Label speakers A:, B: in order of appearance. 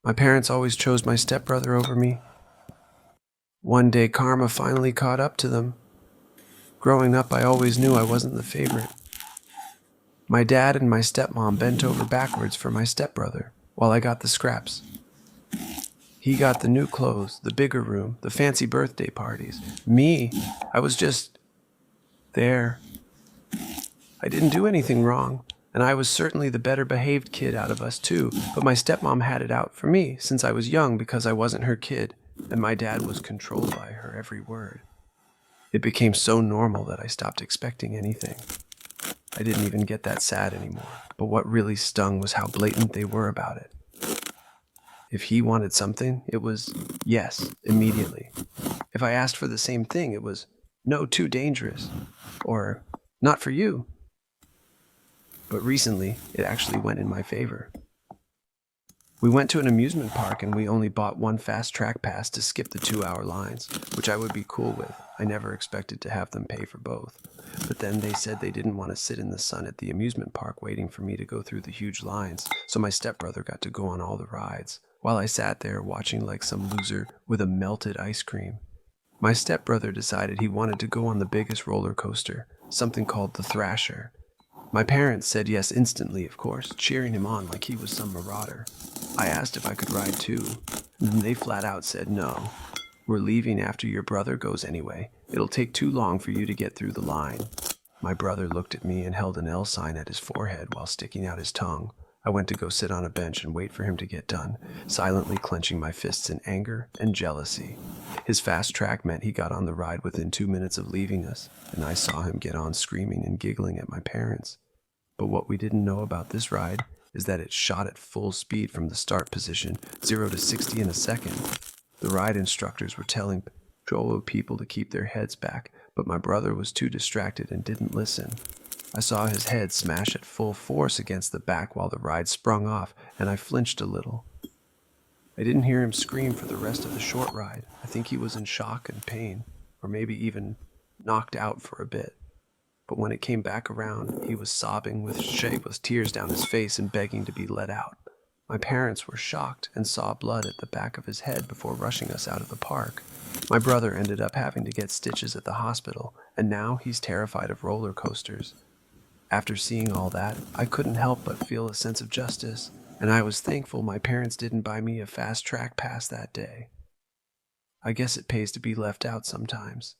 A: My parents always chose my stepbrother over me. One day, karma finally caught up to them. Growing up, I always knew I wasn't the favorite. My dad and my stepmom bent over backwards for my stepbrother while I got the scraps. He got the new clothes, the bigger room, the fancy birthday parties. Me, I was just there. I didn't do anything wrong, and I was certainly the better behaved kid out of us two, but my stepmom had it out for me since I was young because I wasn't her kid, and my dad was controlled by her every word. It became so normal that I stopped expecting anything. I didn't even get that sad anymore, but what really stung was how blatant they were about it. If he wanted something, it was yes, immediately. If I asked for the same thing, it was no, too dangerous, or not for you. But recently, it actually went in my favor. We went to an amusement park and we only bought one fast track pass to skip the 2-hour lines, which I would be cool with. I never expected to have them pay for both. But then they said they didn't want to sit in the sun at the amusement park waiting for me to go through the huge lines, so my stepbrother got to go on all the rides, while I sat there watching like some loser with a melted ice cream. My stepbrother decided he wanted to go on the biggest roller coaster, something called the Thrasher. My parents said yes instantly, of course, cheering him on like he was some marauder. I asked if I could ride too, and they flat out said no. We're leaving after your brother goes anyway. It'll take too long for you to get through the line. My brother looked at me and held an L sign at his forehead while sticking out his tongue. I went to go sit on a bench and wait for him to get done, silently clenching my fists in anger and jealousy. His fast track meant he got on the ride within 2 minutes of leaving us, and I saw him get on screaming and giggling at my parents. But what we didn't know about this ride is that it shot at full speed from the start position, 0 to 60 in a second. The ride instructors were telling patrol people to keep their heads back, but my brother was too distracted and didn't listen. I saw his head smash at full force against the back while the ride sprung off, and I flinched a little. I didn't hear him scream for the rest of the short ride. I think he was in shock and pain, or maybe even knocked out for a bit. But when it came back around, he was sobbing with tears down his face and begging to be let out. My parents were shocked and saw blood at the back of his head before rushing us out of the park. My brother ended up having to get stitches at the hospital, and now he's terrified of roller coasters. After seeing all that, I couldn't help but feel a sense of justice, and I was thankful my parents didn't buy me a fast track pass that day. I guess it pays to be left out sometimes.